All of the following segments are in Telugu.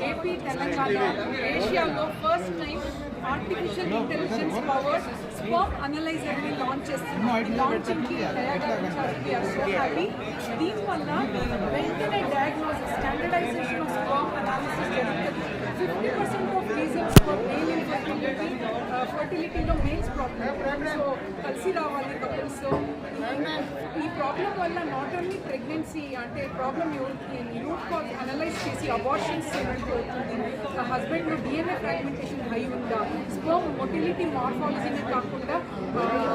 AP Telangana Asiaలో first time artificial intelligence powered sperm analyser ని లాంచ్ చేస్తున్నాం. లాంచింగ్ కి హ్యాపీ. దీనివల్ల వెంటనే diagnosis standardization of sperm analysis జరుగుతుంది. 50% of reasons for male infertility ఫర్టిలిటీలో మేల్స్ ప్రాబ్లమ్. సో కలిసి రావాలి కపుల్స్. ఈ ప్రాబ్లం వల్ల నాట్ ఓన్లీ ప్రెగ్నెన్సీ అంటే ప్రాబ్లం రూట్ కాజ్ అనలైజ్ చేసి అబార్షన్స్ అవుతుంది. హస్బెండ్లో డిఎన్ఏ ఫ్రాగ్మెంటేషన్ హై ఉందా, స్పర్మ్ మొటిలిటీ మార్ఫాలజీనే కాకుండా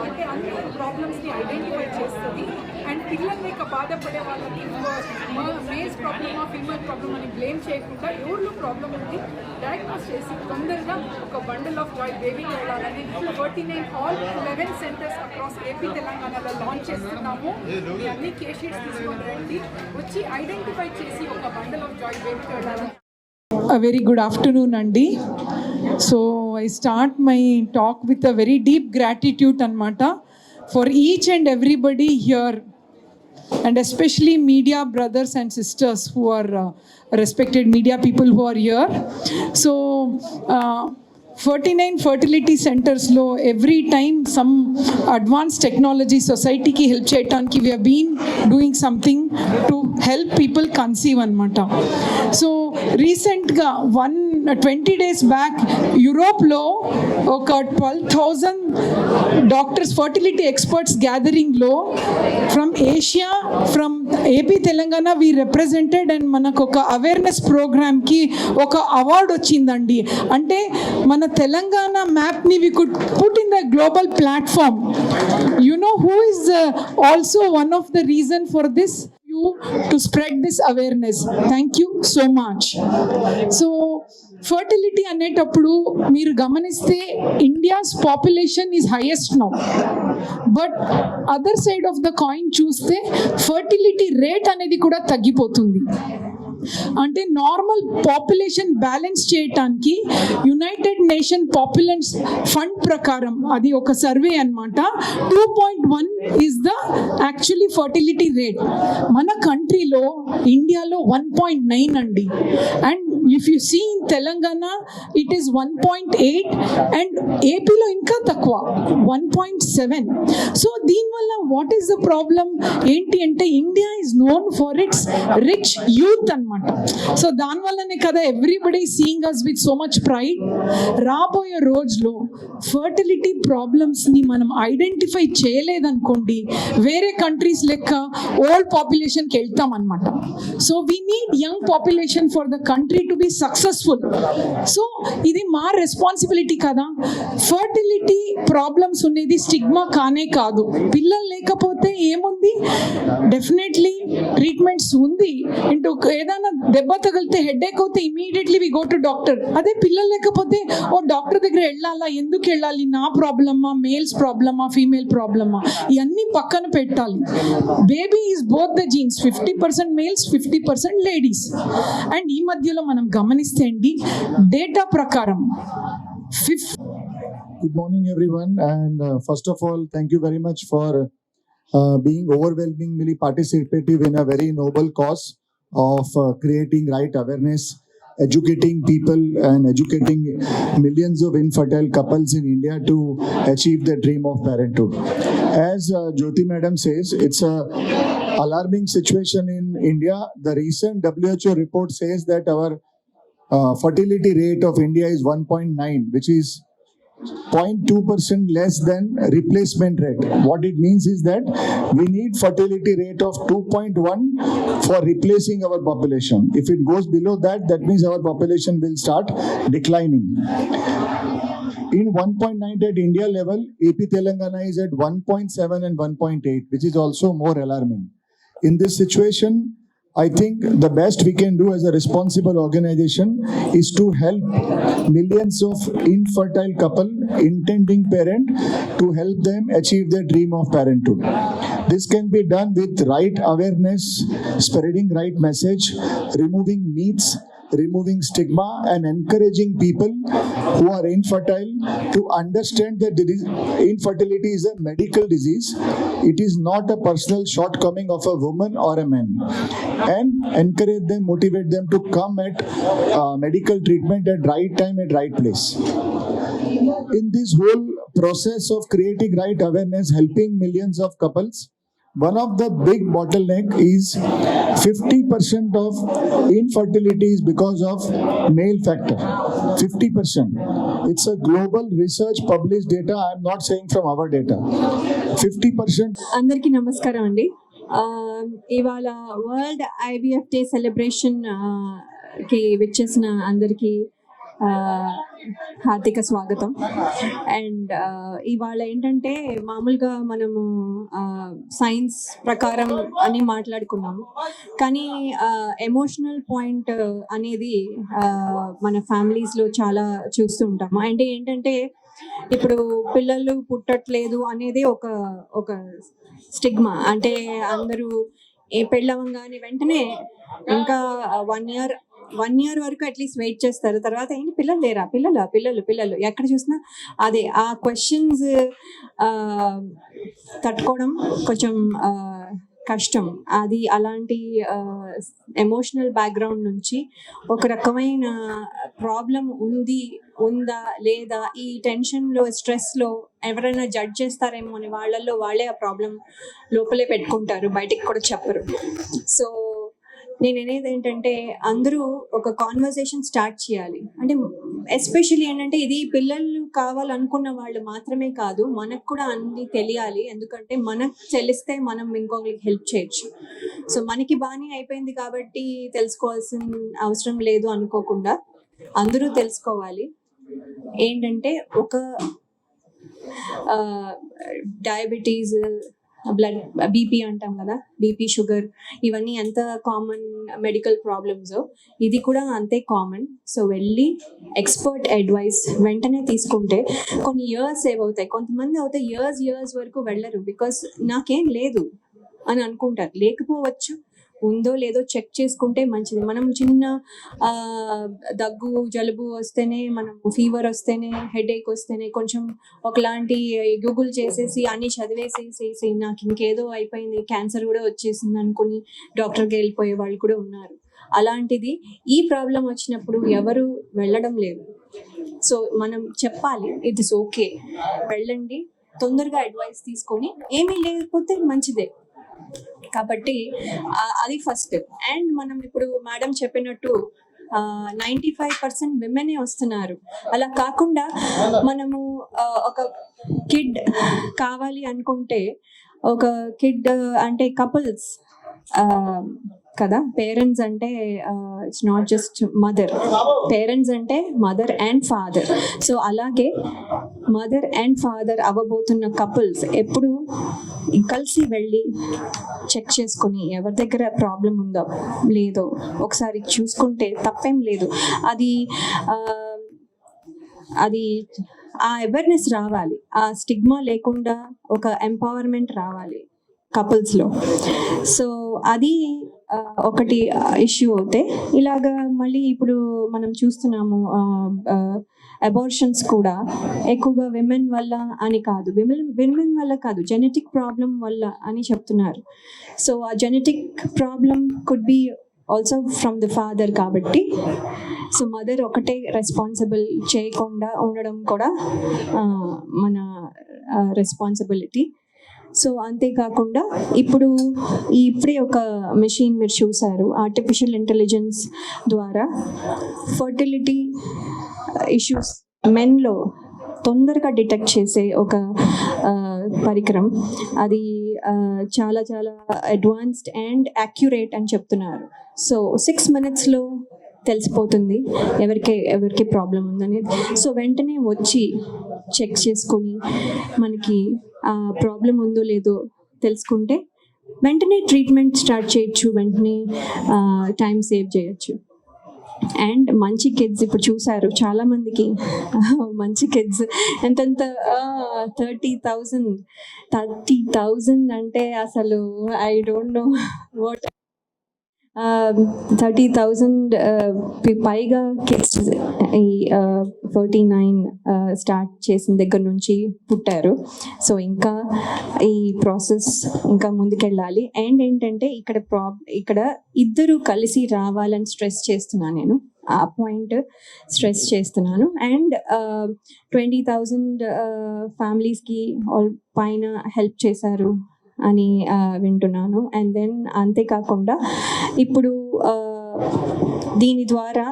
అంటే అన్ని ప్రాబ్లమ్స్ని ఐడెంటిఫై చేస్తుంది. అండ్ పిల్లలు లేక బాధపడే వాళ్ళకి మేల్స్ ప్రాబ్లమా ఫీమేల్ ప్రాబ్లమ్ అని బ్లేమ్ చేయకుండా ఎవరిలో ప్రాబ్లం ఉంది డయాగ్నోస్ చేసి తొందరగా ఒక బండిల్ ఆఫ్ జాయ్ బేబీకి వెళ్ళాలని 39 ఆల్ 11 సెంటర్స్ అక్రాస్ ఏపీ తెలంగాణలో లాంచ్ చేస్తున్నాము. మీ అన్ని కేస్ షీట్స్ తీసుకొని రండి, వచ్చి ఐడెంటిఫై చేసి ఒక బండిల్ ఆఫ్ జాయ్ బేబీకి వెళ్ళాలని. A very good afternoon, Andi. So I start my talk with a very deep gratitude, Anmata, for each and everybody here, and especially media brothers and sisters who are respected media people who are here. So 49 fertility centers lo every time some advanced technology society ki help cheyadaniki we have been doing something to help people conceive anamata. So recent ga 20 days back Europe lo oka 12,000 doctors fertility experts gathering lo from Asia, from AP Telangana we represented, and manaku oka awareness program ki oka award ochindandi. Ante mana Telangana map ni we could put in the global platform. You know who is also one of the reason for this? You to spread this awareness. Thank you so much. So fertility అనేటప్పుడు మీరు గమనిస్తే India's population is highest now, but other side of the coin చూస్తే ఫర్టిలిటీ రేట్ అనేది కూడా తగ్గిపోతుంది. అంటే నార్మల్ పాపులేషన్ బ్యాలెన్స్ చేయటానికి యునైటెడ్ నేషన్ పాపులెన్స్ ఫండ్ ప్రకారం అది ఒక సర్వే అనమాట. 2.1 is the actually fertility rate. మన కంట్రీలో ఇండియాలో 1.9 అండి. And if you see in Telangana it is 1.8 and ఏపీలో ఇంకా తక్కువ 1.7. సో దీనివల్ల వాట్ ఈస్ ద ప్రాబ్లం ఏంటి అంటే India is known for its rich youth అనమాట. సో దానివల్లనే కదా everybody seeing us with so much pride. రాబోయే రోజులో ఫర్టిలిటీ ప్రాబ్లమ్స్ని మనం ఐడెంటిఫై చేయలేదనుకోండి వేరే కంట్రీస్ లెక్క ఓల్డ్ పాపులేషన్కి వెళ్తాం అనమాట. So we need young population for the country to be successful. So ఇది మా రెస్పాన్సిబిలిటీ కదా. ఫర్టిలిటీ ప్రాబ్లమ్స్ ఉండేది స్టిగ్మా కానే కాదు. పిల్లలు లేకపోతే ఏముంది, డెఫినెట్లీ ట్రీట్మెంట్స్ ఉంది. ఇంటూ ఏదైనా దెబ్బ తగిలితే హెడేక్ అవుతే immediately we go to doctor. అదే పిల్లలు లేకపోతే ఓ డాక్టర్ దగ్గర వెళ్ళాలా, ఎందుకు వెళ్ళాలి, నా ప్రాబ్లమా, మేల్స్ ప్రాబ్లమా, ఫీమేల్ ప్రాబ్లమా, ఇవన్నీ పక్కన పెట్టాలి. Baby is both the jeans, 50% males 50% ladies. And ఈ మధ్యలో మనం గమనిస్తే అండి డేటా ప్రకారం Good morning, everyone. And first of all, thank you very much for being overwhelmingly participative in a very noble cause of creating right awareness, educating people and educating millions of infertile couples in India to achieve the dream of parenthood. As Jyoti Madam says, it's a alarming situation in India. The recent WHO report says that our fertility rate of India is 1.9, which is 0.2% less than replacement rate. What it means is that we need fertility rate of 2.1 for replacing our population. If it goes below that, that means our population will start declining. In 1.9 at India level, AP Telangana is at 1.7 and 1.8, which is also more alarming. In this situation, I think the best we can do as a responsible organization is to help millions of infertile couple, intending parent, to help them achieve their dream of parenthood. This can be done with right awareness, spreading right message, removing myths, removing stigma and encouraging people who are infertile to understand that infertility is a medical disease. It is not a personal shortcoming of a woman or a man, and encourage them, motivate them to come at medical treatment at right time at right place. In this whole process of creating right awareness, helping millions of couples, one of the big bottleneck is 50% of infertility is because of male factor. 50%. It's a global research published data. I'm not saying from our data. 50%. అందరికీ నమస్కారం అండి. ఇవాళ వరల్డ్ ఐవీఎఫ్ డే సెలబ్రేషన్ కి విచ్చేసిన అందరికీ హార్దిక స్వాగతం. అండ్ ఇవాళ ఏంటంటే మామూలుగా మనము సైన్స్ ప్రకారం అని మాట్లాడుకున్నాము, కానీ ఎమోషనల్ పాయింట్ అనేది మన ఫ్యామిలీస్లో చాలా చూస్తూ ఉంటాము. అంటే ఏంటంటే ఇప్పుడు పిల్లలు పుట్టట్లేదు అనేది ఒక స్టిగ్మా. అంటే అందరూ పెళ్ళవంగానే వెంటనే ఇంకా 1 year వరకు అట్లీస్ట్ వెయిట్ చేస్తారు. తర్వాత ఏంటి పిల్లలు లేరా, పిల్లలు ఎక్కడ చూసినా అదే. ఆ క్వశ్చన్స్ తట్టుకోవడం కొంచెం కష్టం. అది అలాంటి ఎమోషనల్ బ్యాక్గ్రౌండ్ నుంచి ఒక రకమైన ప్రాబ్లం ఉందా లేదా, ఈ టెన్షన్లో స్ట్రెస్లో ఎవరైనా జడ్జ్ చేస్తారేమో అని వాళ్ళే ఆ ప్రాబ్లం లోపలే పెట్టుకుంటారు, బయటికి కూడా చెప్పరు. సో నేను అనేది ఏంటంటే అందరూ ఒక కాన్వర్సేషన్ స్టార్ట్ చేయాలి. అంటే ఎస్పెషల్లీ ఏంటంటే ఇది పిల్లలు కావాలనుకున్న వాళ్ళు మాత్రమే కాదు, మనకు కూడా అన్ని తెలియాలి. ఎందుకంటే మనకు తెలిస్తే మనం ఇంకొకరికి హెల్ప్ చేయొచ్చు. సో మనకి బాగానే అయిపోయింది కాబట్టి తెలుసుకోవాల్సిన అవసరం లేదు అనుకోకుండా అందరూ తెలుసుకోవాలి. ఏంటంటే ఒక డయాబెటీస్, బ్లడ్, బీపీ అంటాం కదా, బీపీ, షుగర్, ఇవన్నీ ఎంత కామన్ మెడికల్ ప్రాబ్లమ్స్, ఇది కూడా అంతే కామన్. సో వెళ్ళి ఎక్స్పర్ట్ అడ్వైస్ వెంటనే తీసుకుంటే కొన్ని ఇయర్స్ సేవ్ అవుతాయి. కొంతమంది అవుతాయి ఇయర్స్ వరకు వెళ్ళరు, బికాస్ నాకేం లేదు అని అనుకుంటారు. లేకపోవచ్చు, ఉందో లేదో చెక్ చేసుకుంటే మంచిది. మనం చిన్న దగ్గు, జలుబు వస్తేనే, మనం ఫీవర్ వస్తేనే, హెడేక్ వస్తేనే కొంచెం ఒకలాంటి గూగుల్ చేసేసి అన్ని చదివేసేసి నాకు ఇంకేదో అయిపోయింది, క్యాన్సర్ కూడా వచ్చేసింది అనుకుని డాక్టర్కి వెళ్ళిపోయే వాళ్ళు కూడా ఉన్నారు. అలాంటిది ఈ ప్రాబ్లం వచ్చినప్పుడు ఎవరు వెళ్ళడం లేదు. సో మనం చెప్పాలి, ఇట్ ఇస్ ఓకే, వెళ్ళండి, తొందరగా అడ్వైస్ తీసుకొని, ఏమీ లేకపోతే మంచిదే. కాబట్టి అది ఫస్ట్. అండ్ మనం ఇప్పుడు మేడం చెప్పినట్టు 95% విమెనే వస్తున్నారు. అలా కాకుండా మనము ఒక కిడ్ కావాలి అనుకుంటే, ఒక కిడ్ అంటే కపుల్స్ కదా, పేరెంట్స్ అంటే it's not just mother, parents అంటే మదర్ అండ్ ఫాదర్. సో అలాగే మదర్ అండ్ ఫాదర్ అవ్వబోతున్న కపుల్స్ ఎప్పుడు కలిసి వెళ్ళి చెక్ చేసుకుని ఎవరి దగ్గర ప్రాబ్లం ఉందో లేదో ఒకసారి చూసుకుంటే తప్పేం లేదు. అది ఆ అవేర్నెస్ రావాలి, ఆ స్టిగ్మా లేకుండా ఒక ఎంపవర్మెంట్ రావాలి కపుల్స్లో. సో అది ఒకటి ఇష్యూ అవుతే, ఇలాగా మళ్ళీ ఇప్పుడు మనం చూస్తున్నాము అబార్షన్స్ కూడా ఎక్కువగా విమెన్ వల్ల అని కాదు, విమెన్ వల్ల కాదు, జెనెటిక్ ప్రాబ్లం వల్ల అని చెప్తున్నారు. సో ఆ genetic problem could be also from the father. కాబట్టి సో మదర్ ఒకటే రెస్పాన్సిబుల్ చేయకుండా ఉండడం కూడా మన రెస్పాన్సిబిలిటీ. సో అంతేకాకుండా ఇప్పుడే ఒక మెషిన్ మీరు చూసారు, ఆర్టిఫిషియల్ ఇంటెలిజెన్స్ ద్వారా ఫర్టిలిటీ ఇష్యూస్ మెన్లో తొందరగా డిటెక్ట్ చేసే ఒక పరికరం. అది చాలా చాలా అడ్వాన్స్డ్ అండ్ యాక్యురేట్ అని చెప్తున్నారు. సో 6 minutesలో తెలిసిపోతుంది ఎవరికి ప్రాబ్లం ఉందనేది. సో వెంటనే వచ్చి చెక్ చేసుకొని మనకి ప్రాబ్లం ఉందో లేదో తెలుసుకుంటే వెంటనే ట్రీట్మెంట్ స్టార్ట్ చేయొచ్చు, వెంటనే టైం సేవ్ చేయొచ్చు. అండ్ మంచి కిడ్స్ ఇప్పుడు చూసారు చాలా మందికి, మంచి కిడ్స్ ఎంతంత 30,000 అంటే అసలు ఐ డోంట్ నో వాట్. 30,000 పైగా కిడ్స్ ఈ 49 స్టార్ట్ చేసిన దగ్గర నుంచి పుట్టారు. సో ఇంకా ఈ ప్రాసెస్ ఇంకా ముందుకెళ్ళాలి. అండ్ ఏంటంటే ఇక్కడ ఇద్దరు కలిసి రావాలని స్ట్రెస్ చేస్తున్నాను నేను, ఆ పాయింట్ స్ట్రెస్ చేస్తున్నాను. అండ్ 20,000 ఫ్యామిలీస్కి పైన హెల్ప్ చేశారు అని వింటున్నాను. అండ్ దెన్ అంతేకాకుండా ఇప్పుడు దీని ద్వారా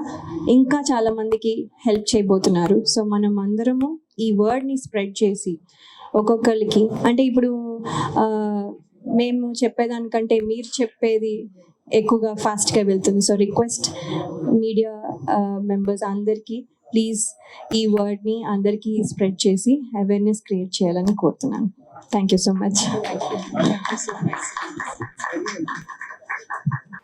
ఇంకా చాలామందికి హెల్ప్ చేయబోతున్నారు. సో మనం అందరము ఈ వర్డ్ని స్ప్రెడ్ చేసి ఒక్కొక్కరికి, అంటే ఇప్పుడు మేము చెప్పేదానికంటే మీరు చెప్పేది ఎక్కువగా ఫాస్ట్గా వెళ్తుంది. సో రిక్వెస్ట్ మీడియా మెంబర్స్ అందరికీ ప్లీజ్ ఈ వర్డ్ని అందరికీ స్ప్రెడ్ చేసి అవేర్నెస్ క్రియేట్ చేయాలని కోరుతున్నాను. Thank you so much.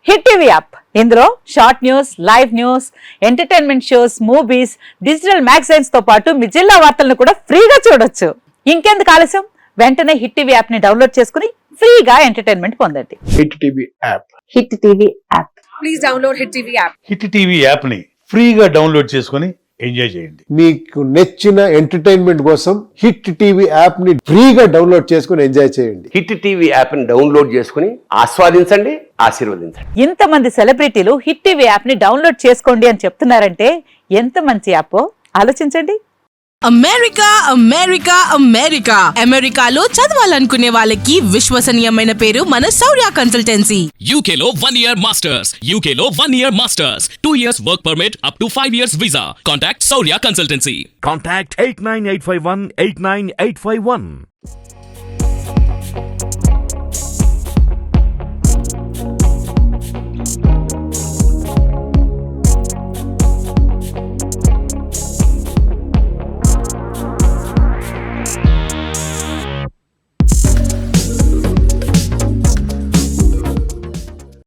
Hit TV app, ఇందులో short news, live news, entertainment shows, movies, digital magazines తో పాటు మీ జిల్లా వార్తలను కూడా ఫ్రీగా చూడొచ్చు. ఇంకెందుకు ఆలస్యం, వెంటనే హిట్ టీవీ యాప్ ని డౌన్లోడ్ చేసుకుని ఫ్రీగా ఎంటర్టైన్మెంట్ పొందండి. Hit TV app. Hit TV app. Please download Hit TV app. Hit TV app ని ఫ్రీగా డౌన్లోడ్ చేసుకొని ఎంజాయ్ చేయండి. మీకు నచ్చిన ఎంటర్టైన్మెంట్ కోసం హిట్ టీవీ యాప్ ని ఫ్రీగా డౌన్లోడ్ చేసుకుని ఎంజాయ్ చేయండి. హిట్ టీవీ యాప్ ని డౌన్లోడ్ చేసుకుని ఆస్వాదించండి, ఆశీర్వదించండి. ఇంతమంది సెలబ్రిటీలు హిట్ టీవీ యాప్ ని డౌన్లోడ్ చేసుకోండి అని చెప్తున్నారంటే ఎంత మంచి యాప్ ఆలోచించండి. అమెరికా అమెరికా అమెరికా అమెరికాలో చదవాలనుకునే వాళ్ళకి విశ్వసనీయమైన పేరు మన శౌర్య కన్సల్టెన్సీ. UK లో 1 year masters, UK లో 1 year masters, 2 years work permit up to 5 years visa. Contact Saurya Consultancy. Contact 89851 89851.